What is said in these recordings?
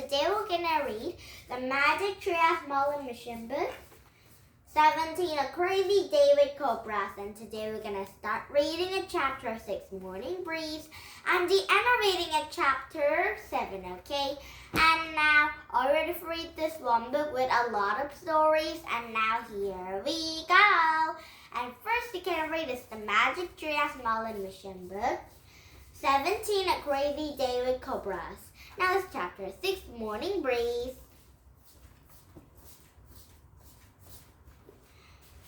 today we're gonna read the Magic Tree of Merlin mission book 17, A Crazy Day with Cobras. And today we're gonna start reading at chapter 6, Morning Breeze, and the end of reading at chapter 7, okay? And now, all ready to read this one book with a lot of stories, and now here we go! And first you can read is the Magic Tree of Merlin mission book 17, A Crazy Day with Cobras. Now it's chapter 6, Morning Breeze.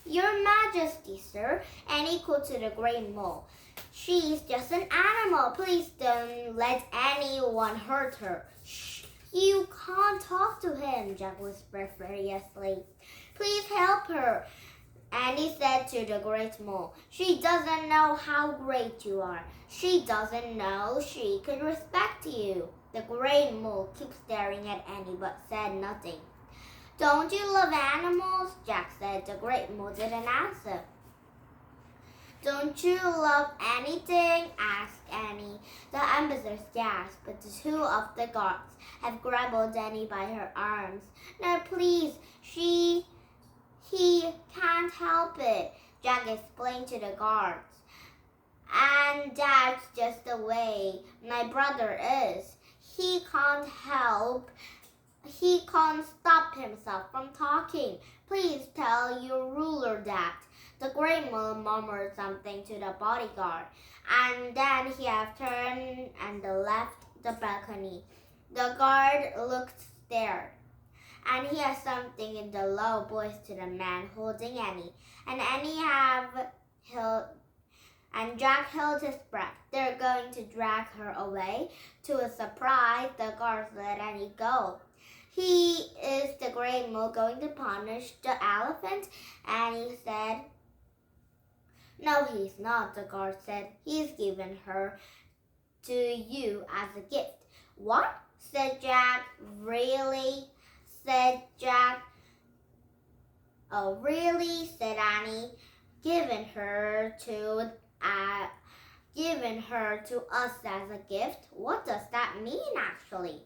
Your Majesty, sir, and equal to the Great Mole. She's just an animal. Please don't let anyone hurt her. Shh, you can't talk to him, Jack whispered furiously. Please help her. And he said to the Great Mole, she doesn't know how great you are. She doesn't know she could respect you. The Great Mole kept staring at Annie but said nothing. Don't you love animals? Jack said. The Great Mole didn't answer. Don't you love anything? Asked Annie. The ambassadors gasped, but two of the guards had grabbed Annie by her arms. No, please, he can't help it, Jack explained to the guards. And that's just the way my brother is. He can't stop himself from talking. Please tell your ruler that. The Great Mole murmured something to the bodyguard, and then he had turned and left the balcony. The guard looked scared, and he had something in the low voice to the man holding Annie. And Jack held his breath. They're going to drag her away. To his surprise, the guards let Annie go. Is the Great Mole going to punish the elephant? Annie said. No, he's not, the guard said. He's given her to you as a gift. What? Said Jack. Really? Said Jack. Oh, really? Said Annie. Given her to us as a gift? What does that mean, actually?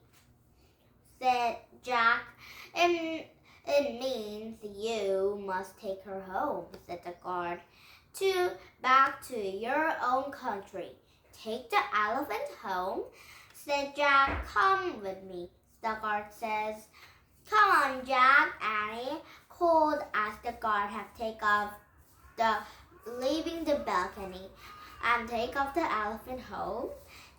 Said Jack. It means you must take her home, said the guard. Back to your own country. Take the elephant home? Said Jack. Come with me, the guard says. Come on, Jack, Annie called as the guard had leaving the balcony and take off the elephant home.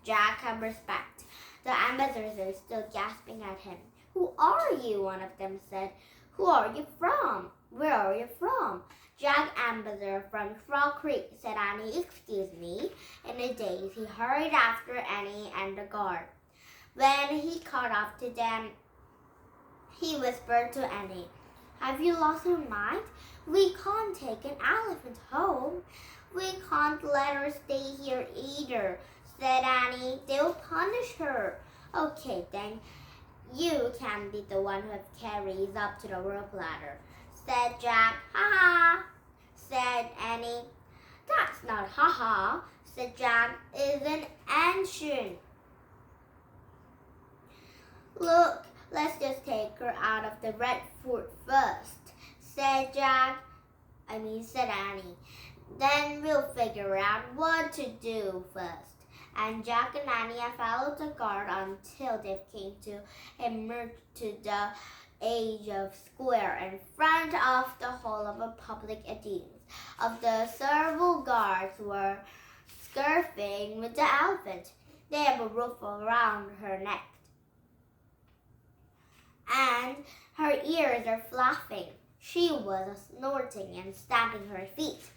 Jack had respect. The ambassadors are still gasping at him. Who are you? One of them said. Who are you from? Where are you from? Jack, ambassador from Frog Creek, said Annie. Excuse me. In a daze, he hurried after Annie and the guard. When he caught up to them, he whispered to Annie, have you lost your mind? We can't take an elephant home. We can't let her stay here either, said Annie. They'll punish her. Okay, then you can be the one who carries up to the rope ladder, said Jack. Ha ha, said Annie. That's not ha ha, said Jack. It's an ancient. Look, let's just take her out of the red fort first, said Annie. Then we'll figure out what to do first. And Jack and Annie followed the guard until they came to the edge of square in front of the hall of a public audience. Of the several guards were skirting with the elephant. They have a rope around her neck, and her ears are flapping. She was snorting and stamping her feet.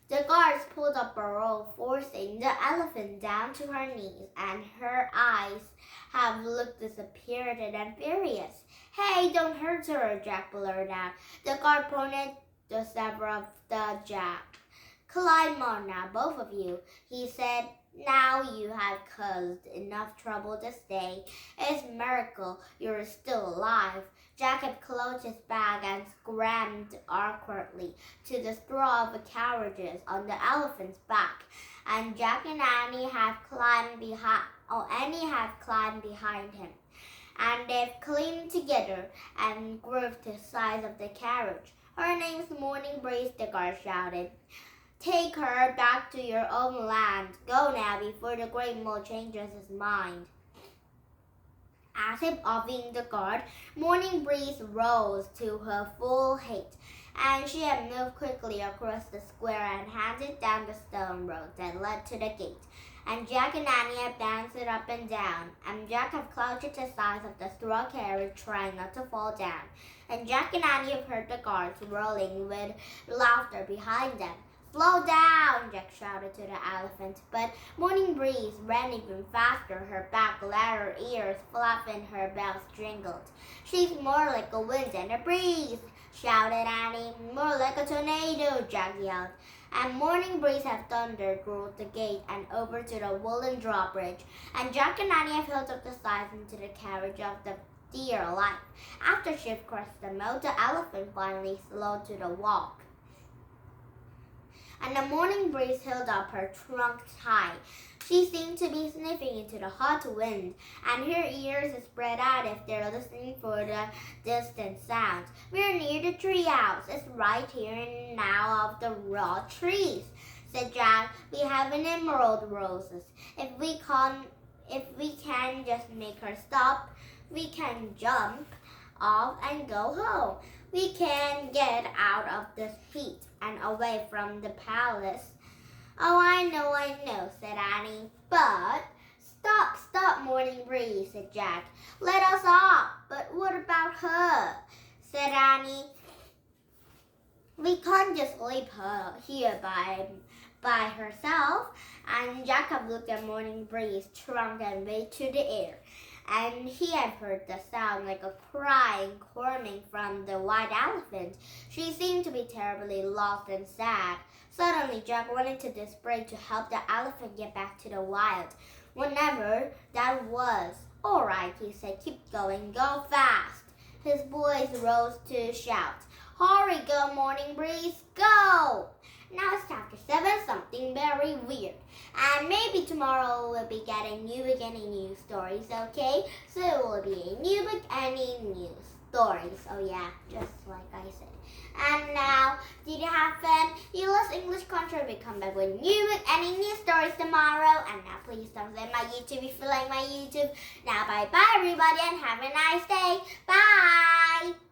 The guards pulled up a rope, forcing the elephant down to her knees, and her eyes have looked disappointed and furious. Hey, don't hurt her, Jack blurted out. The guard pointed the saber of the Jack. Climb on now, both of you, he said. Now you have caused enough trouble to stay. It's a miracle you're still alive. Jack had closed his bag and scrambled awkwardly to the straw of the carriages on the elephant's back, and Jack and Annie had climbed behind him. and they've climbed together and grew to the size of the carriage. Her name's Morning Breeze, the guard shouted. Take her back to your own land. Go now before the great mole changes his mind. As if obeying the guard, Morning Breeze rose to her full height, and she had moved quickly across the square and handed down the stone road that led to the gate. And Jack and Annie had bounced it up and down, and Jack had crouched at the sides of the straw carriage trying not to fall down. And Jack and Annie had heard the guards rolling with laughter behind them. Slow down, Jack shouted to the elephant, but Morning Breeze ran even faster. Her back let her ears flap and her bells jingled. She's more like a wind than a breeze, shouted Annie. More like a tornado, Jack yelled. And Morning Breeze had thundered through the gate and over to the wooden drawbridge, and Jack and Annie had filled up the sides into the carriage of the dear life. After she had crossed the moat, the elephant finally slowed to the walk. And the Morning Breeze held up her trunk high. She seemed to be sniffing into the hot wind, and her ears spread out if they're listening for the distant sounds. We're near the treehouse. It's right here and now of the raw trees, said Jack. We have an emerald roses. If we can just make her stop, we can jump off and go home. We can get out of this heat and away from the palace. Oh, I know, said Annie. But stop, Morning Breeze, said Jack. Let us off. But what about her? Said Annie. We can't just leave her here by herself. And Jacob looked at Morning Breeze, trunk and waved to the air. And he had heard the sound like a crying coming from the white elephant. She seemed to be terribly lost and sad. Suddenly, Jack went into display to help the elephant get back to the wild, whenever that was. All right, he said, keep going, go fast. His boys rose to shout, hurry, go, Morning Breeze, go! Now it's chapter 7, something very weird. And maybe tomorrow we'll be getting new book and new stories, okay? So it will be a new book and a new stories. Oh yeah, just like I said. And now, did you have fun? You lost English Country. We come back with new book and new stories tomorrow. And now please don't like my YouTube if you like my YouTube. Now bye-bye everybody and have a nice day. Bye!